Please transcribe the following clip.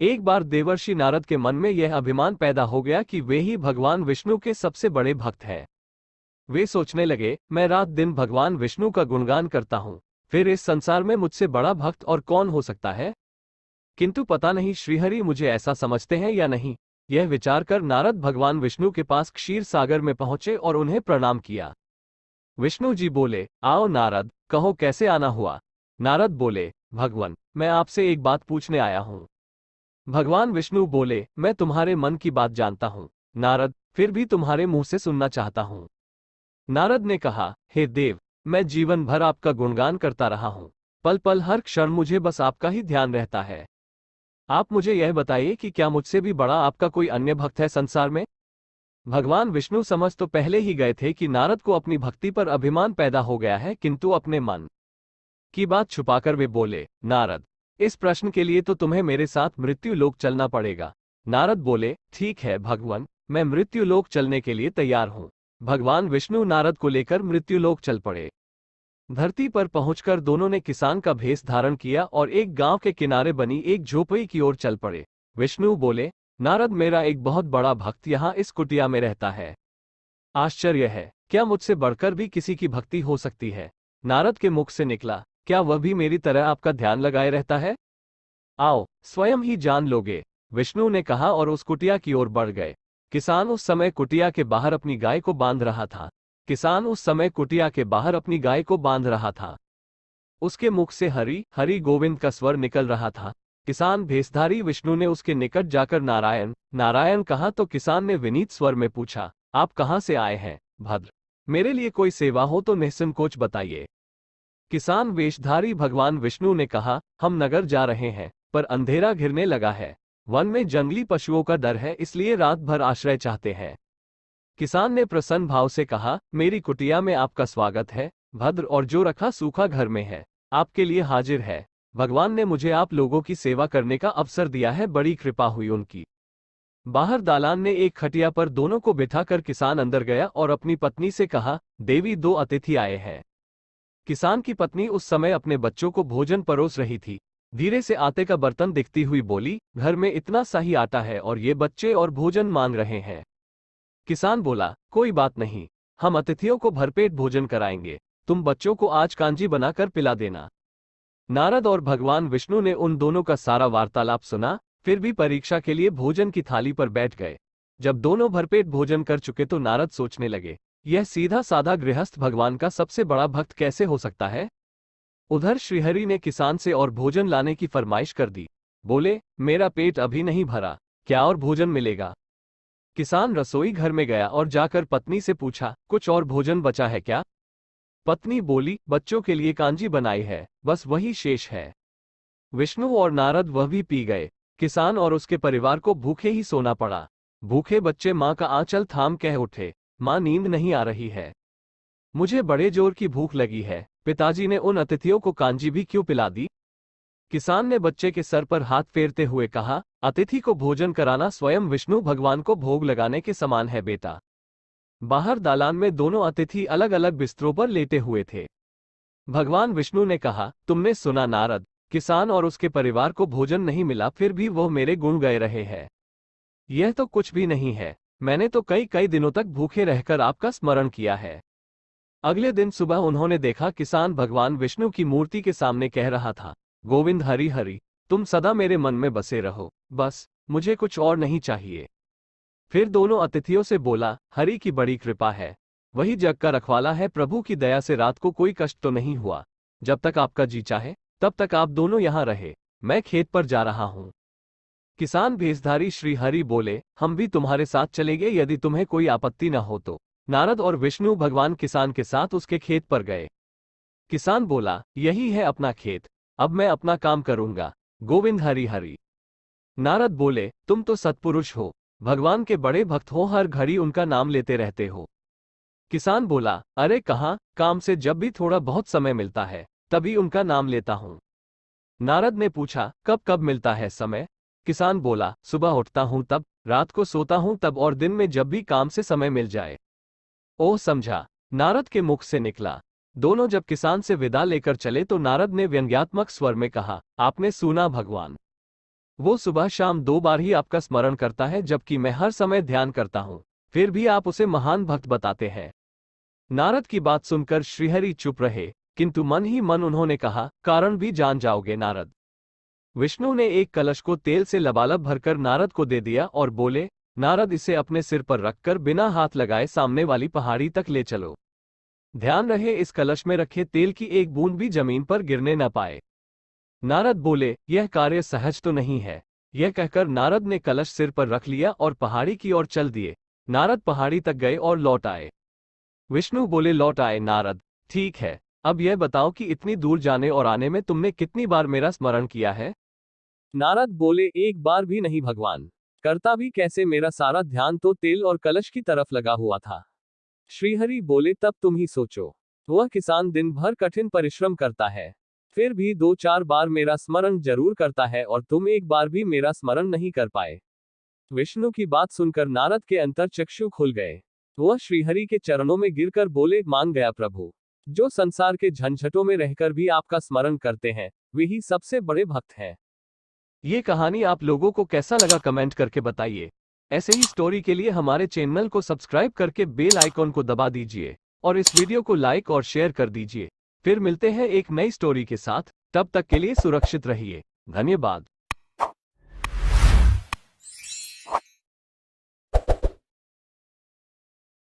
एक बार देवर्षि नारद के मन में यह अभिमान पैदा हो गया कि वे ही भगवान विष्णु के सबसे बड़े भक्त हैं। वे सोचने लगे, मैं रात दिन भगवान विष्णु का गुणगान करता हूँ, फिर इस संसार में मुझसे बड़ा भक्त और कौन हो सकता है। किंतु पता नहीं श्रीहरि मुझे ऐसा समझते हैं या नहीं। यह विचार कर नारद भगवान विष्णु के पास क्षीर सागर में पहुंचे और उन्हें प्रणाम किया। विष्णु जी बोले, आओ नारद, कहो कैसे आना हुआ। नारद बोले, भगवान, मैं आपसे एक बात पूछने आया हूं। भगवान विष्णु बोले, मैं तुम्हारे मन की बात जानता हूं नारद, फिर भी तुम्हारे मुंह से सुनना चाहता हूं। नारद ने कहा, हे देव, मैं जीवन भर आपका गुणगान करता रहा हूं, पल पल हर क्षण मुझे बस आपका ही ध्यान रहता है। आप मुझे यह बताइए कि क्या मुझसे भी बड़ा आपका कोई अन्य भक्त है संसार में। भगवान विष्णु समझ तो पहले ही गए थे कि नारद को अपनी भक्ति पर अभिमान पैदा हो गया है, किंतु अपने मन की बात छुपाकर वे बोले, नारद, इस प्रश्न के लिए तो तुम्हें मेरे साथ मृत्यु लोक चलना पड़ेगा। नारद बोले, ठीक है भगवान, मैं मृत्यु लोक चलने के लिए तैयार हूं। भगवान विष्णु नारद को लेकर मृत्यु लोक चल पड़े। धरती पर पहुंचकर दोनों ने किसान का भेष धारण किया और एक गांव के किनारे बनी एक झोपड़ी की ओर चल पड़े। विष्णु बोले, नारद, मेरा एक बहुत बड़ा भक्त यहाँ इस कुटिया में रहता है। आश्चर्य है, क्या मुझसे बढ़कर भी किसी की भक्ति हो सकती है। नारद के मुख से निकला, क्या वह भी मेरी तरह आपका ध्यान लगाए रहता है। आओ, स्वयं ही जान लोगे, विष्णु ने कहा और उस कुटिया की ओर बढ़ गए। किसान उस समय कुटिया के बाहर अपनी गाय को बांध रहा था। उसके मुख से हरि हरि गोविंद का स्वर निकल रहा था। किसान भेषधारी विष्णु ने उसके निकट जाकर नारायण नारायण कहा तो किसान ने विनीत स्वर में पूछा, आप कहां से आए हैं भद्र, मेरे लिए कोई सेवा हो तो निसंकोच बताइए। किसान वेशधारी भगवान विष्णु ने कहा, हम नगर जा रहे हैं, पर अंधेरा घिरने लगा है। वन में जंगली पशुओं का डर है, इसलिए रात भर आश्रय चाहते हैं। किसान ने प्रसन्न भाव से कहा, मेरी कुटिया में आपका स्वागत है भद्र, और जो रखा सूखा घर में है आपके लिए हाजिर है। भगवान ने मुझे आप लोगों की सेवा करने का अवसर दिया है, बड़ी कृपा हुई उनकी। बाहर दालान ने एक खटिया पर दोनों को बिठाकर किसान अंदर गया और अपनी पत्नी से कहा, देवी, दो अतिथि आए हैं। किसान की पत्नी उस समय अपने बच्चों को भोजन परोस रही थी। धीरे से आटे का बर्तन दिखती हुई बोली, घर में इतना सा ही आटा है और ये बच्चे और भोजन मांग रहे हैं। किसान बोला, कोई बात नहीं, हम अतिथियों को भरपेट भोजन कराएंगे, तुम बच्चों को आज कांजी बनाकर पिला देना। नारद और भगवान विष्णु ने उन दोनों का सारा वार्तालाप सुना, फिर भी परीक्षा के लिए भोजन की थाली पर बैठ गए। जब दोनों भरपेट भोजन कर चुके तो नारद सोचने लगे, यह सीधा साधा गृहस्थ भगवान का सबसे बड़ा भक्त कैसे हो सकता है। उधर श्रीहरि ने किसान से और भोजन लाने की फरमाइश कर दी। बोले, मेरा पेट अभी नहीं भरा, क्या और भोजन मिलेगा। किसान रसोई घर में गया और जाकर पत्नी से पूछा, कुछ और भोजन बचा है क्या। पत्नी बोली, बच्चों के लिए कांजी बनाई है, बस वही शेष है। विष्णु और नारद वह भी पी गए। किसान और उसके परिवार को भूखे ही सोना पड़ा। भूखे बच्चे माँ का आंचल थाम कह उठे, माँ, नींद नहीं आ रही है, मुझे बड़े जोर की भूख लगी है। पिताजी ने उन अतिथियों को कांजी भी क्यों पिला दी। किसान ने बच्चे के सर पर हाथ फेरते हुए कहा, अतिथि को भोजन कराना स्वयं विष्णु भगवान को भोग लगाने के समान है बेटा। बाहर दालान में दोनों अतिथि अलग अलग बिस्तरों पर लेटे हुए थे। भगवान विष्णु ने कहा, तुमने सुना नारद, किसान और उसके परिवार को भोजन नहीं मिला, फिर भी वह मेरे गुण गाए रहे हैं। यह तो कुछ भी नहीं है, मैंने तो कई कई दिनों तक भूखे रहकर आपका स्मरण किया है। अगले दिन सुबह उन्होंने देखा किसान भगवान विष्णु की मूर्ति के सामने कह रहा था, गोविंद हरि हरि, तुम सदा मेरे मन में बसे रहो, बस मुझे कुछ और नहीं चाहिए। फिर दोनों अतिथियों से बोला, हरि की बड़ी कृपा है, वही जग का रखवाला है, प्रभु की दया से रात को कोई कष्ट तो नहीं हुआ। जब तक आपका जी चाहे तब तक आप दोनों यहाँ रहे, मैं खेत पर जा रहा हूँ। किसान भेषधारी श्री हरि बोले, हम भी तुम्हारे साथ चलेंगे यदि तुम्हें कोई आपत्ति न हो तो। नारद और विष्णु भगवान किसान के साथ उसके खेत पर गए। किसान बोला, यही है अपना खेत, अब मैं अपना काम करूंगा, गोविंद हरि हरि। नारद बोले, तुम तो सत्पुरुष हो, भगवान के बड़े भक्त हो, हर घड़ी उनका नाम लेते रहते हो। किसान बोला, अरे कहाँ, काम से जब भी थोड़ा बहुत समय मिलता है तभी उनका नाम लेता हूँ। नारद ने पूछा, कब कब मिलता है समय। किसान बोला, सुबह उठता हूँ तब, रात को सोता हूँ तब, और दिन में जब भी काम से समय मिल जाए। ओह, समझा, नारद के मुख से निकला। दोनों जब किसान से विदा लेकर चले तो नारद ने व्यंग्यात्मक स्वर में कहा, आपने सुना भगवान वो सुबह शाम 2 बार ही आपका स्मरण करता है, जबकि मैं हर समय ध्यान करता हूँ। फिर भी आप उसे महान भक्त बताते हैं। नारद की बात सुनकर श्रीहरि चुप रहे, किंतु मन ही मन उन्होंने कहा, कारण भी जान जाओगे नारद। विष्णु ने एक कलश को तेल से लबालब भरकर नारद को दे दिया और बोले, नारद इसे अपने सिर पर रखकर बिना हाथ लगाए सामने वाली पहाड़ी तक ले चलो। ध्यान रहे इस कलश में रखे तेल की एक बूंद भी जमीन पर गिरने न पाए। नारद बोले, यह कार्य सहज तो नहीं है। यह कहकर नारद ने कलश सिर पर रख लिया और पहाड़ी की ओर चल दिए। नारद पहाड़ी तक गए और लौट आए। विष्णु बोले, लौट आए नारद, ठीक है। अब यह बताओ कि इतनी दूर जाने और आने में तुमने कितनी बार मेरा स्मरण किया है? नारद बोले, एक बार भी नहीं भगवान। करता भी कैसे, मेरा सारा ध्यान तो तेल और कलश की तरफ लगा हुआ था। श्रीहरि बोले, तब तुम ही सोचो। वह किसान दिन भर कठिन परिश्रम करता है, फिर भी 2-4 बार मेरा स्मरण जरूर करता है, और तुम एक बार भी मेरा स्मरण नहीं कर पाए। विष्णु की बात सुनकर नारद के अंतर्चक्षु खुल गए। वह श्रीहरि के चरणों में गिरकर बोले, मान गया प्रभु। जो संसार के झंझटों में रहकर भी आपका स्मरण करते हैं, वे ही सबसे बड़े भक्त हैं। ये कहानी आप लोगों को कैसा लगा कमेंट करके बताइए। ऐसे ही स्टोरी के लिए हमारे चैनल को सब्सक्राइब करके बेल आइकॉन को दबा दीजिए और इस वीडियो को लाइक और शेयर कर दीजिए। फिर मिलते हैं एक नई स्टोरी के साथ, तब तक के लिए सुरक्षित रहिए। धन्यवाद।